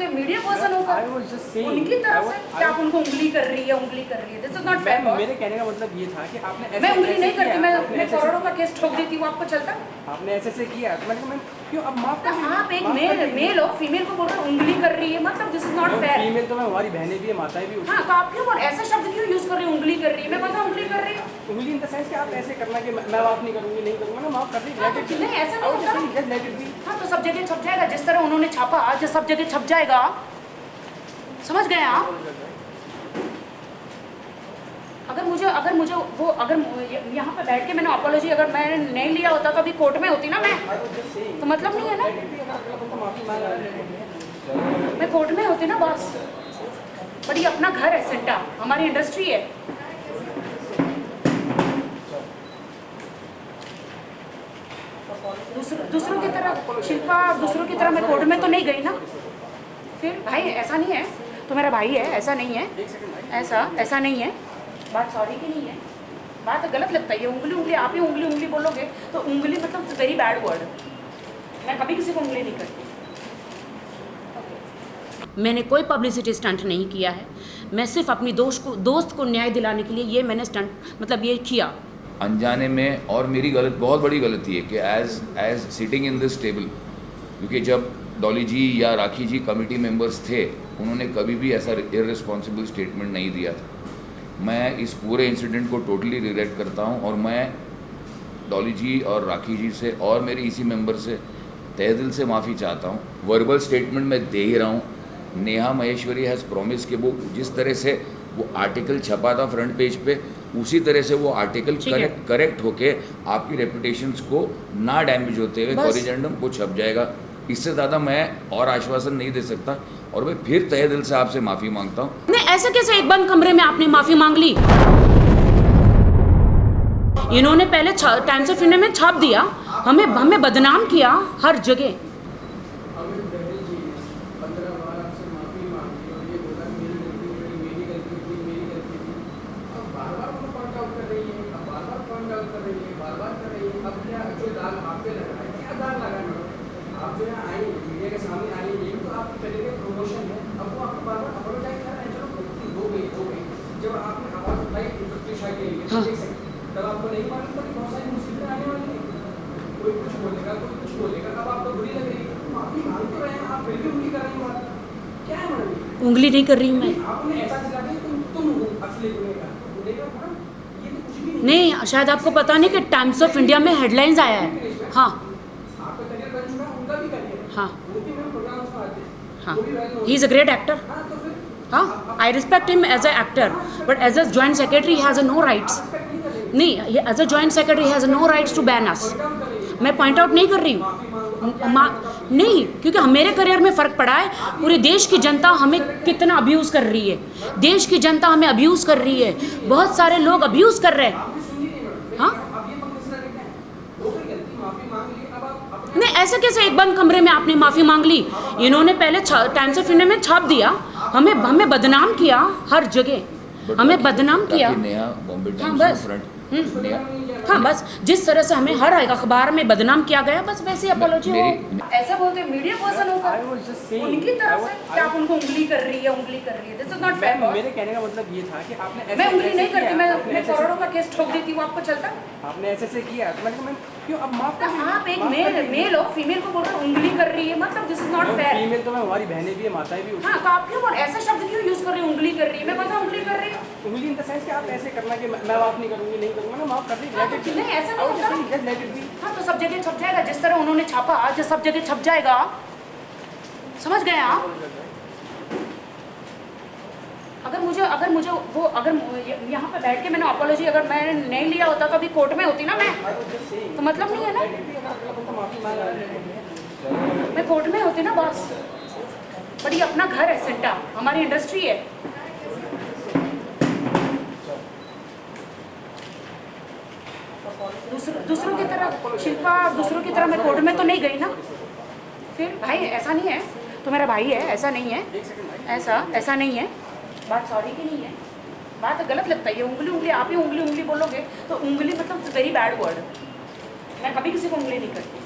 बोलते हैं media person होकर उनकी तरफ से कि आप उनको उंगली कर रही है दिस इज नॉट फेयर। मेरे कहने का मतलब ये था कि आपने मैं उंगली नहीं करती, मैं करोड़ों का केस ठोक देती हूँ, आपको चलता? आपने ऐसे किया तो मैंने कहा क्यों अब माफ कर दीजिए। आप एक मेल हो, फीमेल को बोल रहे हो उंगली कर रही है, मतलब this is not fair. Female तो मैं हमारी बहनें भी है, माताएं भी। हाँ तो आप क्यों ऐसा शब्द क्यों यूज कर रही है उंगली कर रही है? मैं कौन उंगली कर रही हूँ? उंगली इन द सेंस कि आप ऐसे करना कि मैं माफ नहीं करूंगी, नहीं करूंगा, माफ कर दीजिए। नहीं ऐसा नहीं होता। Let it be. हाँ तो सब जगह छप जाएगा, जिस तरह उन्होंने छापा आज सब जगह छप जाएगा, समझ गए आप? अगर यहाँ पे बैठ के मैंने अपॉलॉजी अगर मैंने नहीं लिया होता तो अभी कोर्ट में होती ना मैं, तो मतलब नहीं है ना, मैं कोर्ट में होती ना बस। बट ये अपना घर है सेंटा, हमारी इंडस्ट्री है। दूसरों की तरह शिल्पा, दूसरों की तरह मैं कोर्ट में तो नहीं गई ना। फिर भाई ऐसा नहीं है, तो मेरा भाई है, ऐसा नहीं है, ऐसा नहीं है। बात सॉरी की नहीं है, बात गलत लगता है। उंगली आप ही उंगली बोलोगे तो उंगली मतलब वेरी बैड वर्ड। मैं कभी किसी को उंगली नहीं करती। मैंने कोई पब्लिसिटी स्टंट नहीं किया है, मैं सिर्फ अपनी दोस्त को न्याय दिलाने के लिए ये मैंने स्टंट मतलब ये किया। अनजाने में, और मेरी बहुत बड़ी गलती है कि as sitting in this table, क्योंकि जब डॉली जी या राखी जी कमेटी मेंबर्स थे, उन्होंने कभी भी ऐसा इररिस्पॉन्सिबल स्टेटमेंट नहीं दिया था। मैं इस पूरे इंसिडेंट को टोटली रिग्रेट करता हूं और मैं डॉली जी और राखी जी से और मेरे इसी मेंबर से तहे दिल से माफ़ी चाहता हूं। वर्बल स्टेटमेंट मैं दे ही रहा हूं। नेहा महेश्वरी हैज़ प्रॉमिस कि वो जिस तरह से वो आर्टिकल छपा था फ्रंट पेज पे, उसी तरह से वो आर्टिकल करेक्ट होके आपकी रेपुटेशंस को ना डैमेज होते हुए कोरिजेंडम को छप जाएगा। इससे ज़्यादा मैं और आश्वासन नहीं दे सकता और मैं फिर तहे दिल से आपसे माफ़ी मांगता हूँ। नहीं ऐसे कैसे एक बंद कमरे में आपने माफ़ी मांग ली? इन्होंने पहले टाइम्स ऑफ इंडिया में छाप दिया, हमें बदनाम किया हर जगह। आप जो है आई मीडिया के सामने आई, ये तो आपकी करियर का प्रमोशन है। अब वो आपको बार-बार अपोलोजाइज कर रहे हैं, चलो गलती हो गई। जब आपने आवाज़ उठाई प्रतिष्ठा के लिए, हाँ। तब आपको नहीं मालूम था कि बहुत सारी मुसीबतें आने वाली हैं। कोई कुछ बोलेगा, अब आपको बुरी लग रही है, माफ़ी मांग तो रहे हैं, आप फिर भी उंगली कर रही हैं। क्या है मैडम? उंगली नहीं कर रही हूँ मैं। आपने ऐसा सिखा दिया तुम असली गुनहगार। ये तो कुछ भी नहीं, शायद आपको पता नहीं कि टाइम्स ऑफ इंडिया में हेडलाइंस आया है। हाँ हाँ हाँ, he is a great actor. हाँ, I respect him as a actor, but as a joint secretary he has a no rights. नहीं, as a joint secretary has a no rights to ban us. मैं point out नहीं कर रही हूँ, नहीं, क्योंकि मेरे करियर में फ़र्क पड़ा है। पूरे देश की जनता हमें कितना अब्यूज़ कर रही है, देश की जनता हमें अब्यूज़ कर रही है, बहुत सारे लोग अब्यूज़ कर रहे हैं। हाँ नहीं ऐसे कैसे एक बंद कमरे में आपने माफ़ी मांग ली? इन्होंने पहले टाइम्स ऑफ इंडिया में छाप दिया, हमें बदनाम किया हर जगह, हमें बदनाम किया। हाँ बस, हाँ बस, जिस तरह से हमें हर अखबार में बदनाम किया गया, बस वैसे अपॉलॉजी हो। ऐसा बोलते हैं मीडिया पर्सन होकर उनकी तरफ से कि आप उनको उंगली कर रही है दिस इज नॉट फेयर। मेरे कहने का मतलब ये था कि आपने मैं उंगली नहीं करती, मैं करोड़ों का केस ठोक देती हूँ, आपको चलता? आपने ऐसे किया तो मैंने कहा क्यों अब माफ कर दीजिए। आप एक मेल हो, फीमेल को बोल रहे हो उंगली कर रही है, मतलब this is not fair. Female तो मैं हमारी बहनें भी है, माताएं भी। हाँ तो आप क्यों ऐसा शब्द क्यों यूज कर रही है उंगली कर रही है? मैं कौन उंगली कर रही हूँ? उंगली इन द सेंस कि आप ऐसे करना कि मैं माफ नहीं करूंगी, नहीं करूंगा, माफ कर दीजिए। नहीं ऐसा नहीं होता। Let it be. हाँ तो सब जगह छप जाएगा, जिस तरह उन्होंने छापा आज सब जगह छप जाएगा, समझ गए आप? अगर यहाँ पे बैठ के मैंने अपॉलॉजी अगर मैंने नहीं लिया होता तो अभी कोर्ट में होती ना मैं, तो मतलब नहीं है ना, मैं कोर्ट में होती ना बस। बट ये अपना घर है सेंटा, हमारी इंडस्ट्री है। दूसरों की तरह शिल्पा, दूसरों की तरह मैं कोर्ट में तो नहीं गई ना। फिर भाई ऐसा नहीं है, तो मेरा भाई है, ऐसा नहीं है, ऐसा नहीं है। बात सॉरी की नहीं है, बात गलत लगता है। उंगली आप ही उंगली बोलोगे तो उंगली मतलब वेरी बैड वर्ड। मैं कभी किसी को उंगली नहीं करती।